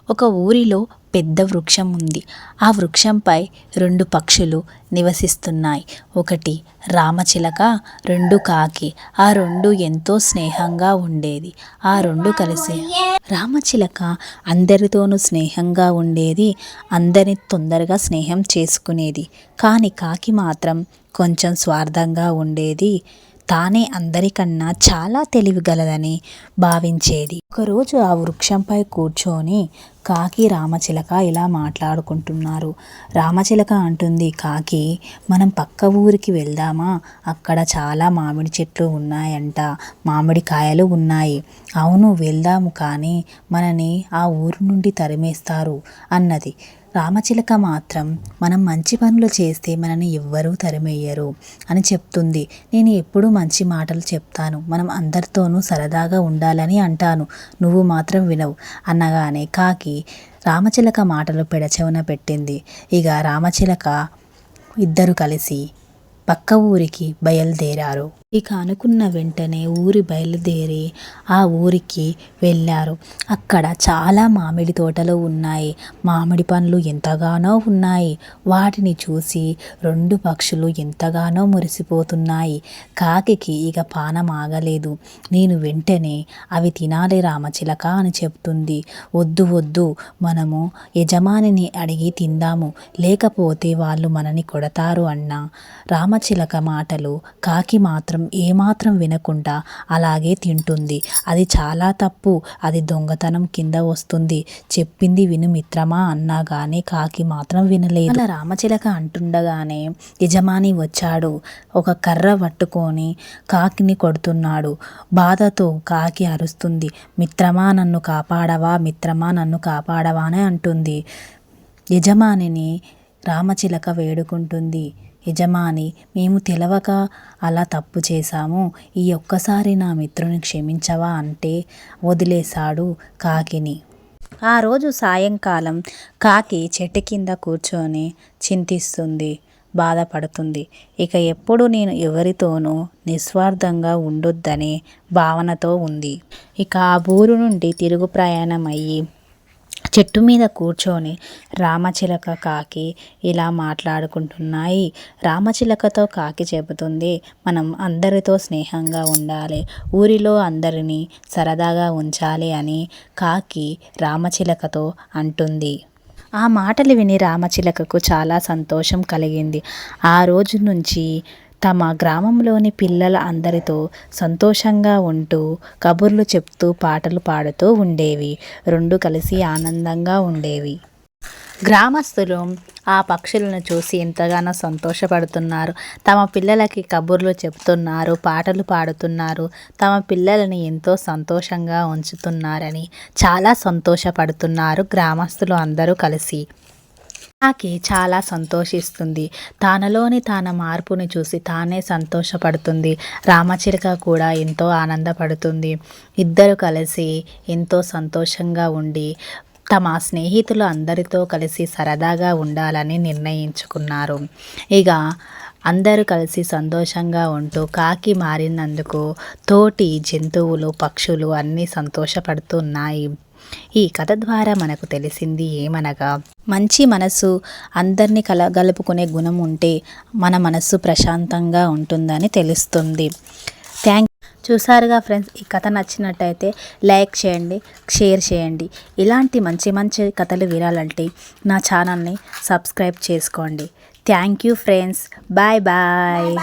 ఒక ఊరిలో పెద్ద వృక్షం ఉంది. ఆ వృక్షంపై రెండు పక్షులు నివసిస్తున్నాయి. ఒకటి రామచిలక, రెండు కాకి. ఆ రెండు ఎంతో స్నేహంగా ఉండేది. ఆ రెండు కలిసి రామచిలక అందరితోనూ స్నేహంగా ఉండేది. అందరిని తొందరగా స్నేహం చేసుకునేది. కానీ కాకి మాత్రం కొంచెం స్వార్థంగా ఉండేది. తానే అందరికన్నా చాలా తెలివిగలదని భావించేది. ఒకరోజు ఆ వృక్షంపై కూర్చొని కాకి రామచిలక ఇలా మాట్లాడుకుంటున్నారు. రామచిలక అంటుంది, కాకి, మనం పక్క ఊరికి వెళ్దామా? అక్కడ చాలా మామిడి చెట్లు ఉన్నాయంట, మామిడి కాయలు ఉన్నాయి. అవును వెళ్దాము, కానీ మనని ఆ ఊరు నుండి తరిమేస్తారు అన్నది. రామచిలక మాత్రం మనం మంచి పనులు చేస్తే మనని ఎవ్వరూ తరిమేయరు అని చెప్తుంది. నేను ఎప్పుడూ మంచి మాటలు చెప్తాను, మనం అందరితోనూ సరదాగా ఉండాలని అంటాను, నువ్వు మాత్రం వినవు అనగానే కాకి రామచిలక మాటలు పెడచెవున పెట్టింది. ఇక రామచిలక ఇద్దరు కలిసి పక్క ఊరికి బయలుదేరారు. ఇక అనుకున్న వెంటనే ఊరి బయలుదేరి ఆ ఊరికి వెళ్ళారు. అక్కడ చాలా మామిడి తోటలు ఉన్నాయి. మామిడి పండ్లు ఎంతగానో ఉన్నాయి. వాటిని చూసి రెండు పక్షులు ఎంతగానో మురిసిపోతున్నాయి. కాకికి ఇక పానం ఆగలేదు. నేను వెంటనే అవి తినాలి రామచిలక అని చెప్తుంది. వద్దు వద్దు, మనము యజమానిని అడిగి తిందాము, లేకపోతే వాళ్ళు మనని కొడతారు అన్న రామచిలక మాటలు కాకి మాత్రం ఏమాత్రం వినకుండా అలాగే తింటుంది. అది చాలా తప్పు, అది దొంగతనం కింద వస్తుంది, చెప్పింది విను మిత్రమా అన్నా కానీ కాకి మాత్రం వినలేదు. అలా రామచిలక అంటుండగానే యజమాని వచ్చాడు. ఒక కర్ర పట్టుకొని కాకిని కొడుతున్నాడు. బాధతో కాకి అరుస్తుంది, మిత్రమా నన్ను కాపాడవా, మిత్రమా నన్ను కాపాడవా అని అంటుంది. యజమానిని రామచిలక వేడుకుంటుంది. యజమాని, మేము తెలవక అలా తప్పు చేశాము, ఈ ఒక్కసారి నా మిత్రుని క్షమించవా అంటే వదిలేశాడు కాకిని. ఆ రోజు సాయంకాలం కాకి చెట్టు కింద కూర్చొని చింతిస్తుంది, బాధపడుతుంది. ఇక ఎప్పుడు నేను ఎవరితోనూ నిస్వార్థంగా ఉండొద్దనే భావనతో ఉంది. ఇక ఆ ఊరు నుండి తిరుగు ప్రయాణం అయ్యి చెట్టు మీద కూర్చొని రామచిలక కాకి ఇలా మాట్లాడుకుంటున్నాయి. రామచిలకతో కాకి చెబుతుంది, మనం అందరితో స్నేహంగా ఉండాలి, ఊరిలో అందరినీ సరదాగా ఉంచాలి అని కాకి రామచిలకతో అంటుంది. ఆ మాటలు విని రామచిలకకు చాలా సంతోషం కలిగింది. ఆ రోజు నుంచి తమ గ్రామంలోని పిల్లల అందరితో సంతోషంగా ఉంటూ కబుర్లు చెప్తూ పాటలు పాడుతూ ఉండేవి. రెండు కలిసి ఆనందంగా ఉండేవి. గ్రామస్తులు ఆ పక్షులను చూసి ఎంతగానో సంతోషపడుతున్నారు. తమ పిల్లలకి కబుర్లు చెప్తున్నారు, పాటలు పాడుతున్నారు, తమ పిల్లలని ఎంతో సంతోషంగా ఉంచుతున్నారని చాలా సంతోషపడుతున్నారు గ్రామస్తులు అందరూ కలిసి. కాకి చాలా సంతోషిస్తుంది. తనలోని తన మార్పుని చూసి తానే సంతోషపడుతుంది. రామచిలక కూడా ఎంతో ఆనందపడుతుంది. ఇద్దరు కలిసి ఎంతో సంతోషంగా ఉండి తమ స్నేహితులు అందరితో కలిసి సరదాగా ఉండాలని నిర్ణయించుకున్నారు. ఇక అందరూ కలిసి సంతోషంగా ఉంటూ కాకి మారినందుకు తోటి జంతువులు, పక్షులు అన్నీ సంతోషపడుతున్నాయి. ఈ కథ ద్వారా మనకు తెలిసింది ఏమనగా, మంచి మనసు, అందరినీ కలగలుపుకునే గుణం ఉంటే మన మనస్సు ప్రశాంతంగా ఉంటుందని తెలుస్తుంది. చూసారుగా ఫ్రెండ్స్, ఈ కథ నచ్చినట్టయితే లైక్ చేయండి, షేర్ చేయండి. ఇలాంటి మంచి మంచి కథలు వినాలంటే నా ఛానల్ని సబ్స్క్రైబ్ చేసుకోండి. Thank you friends, bye bye.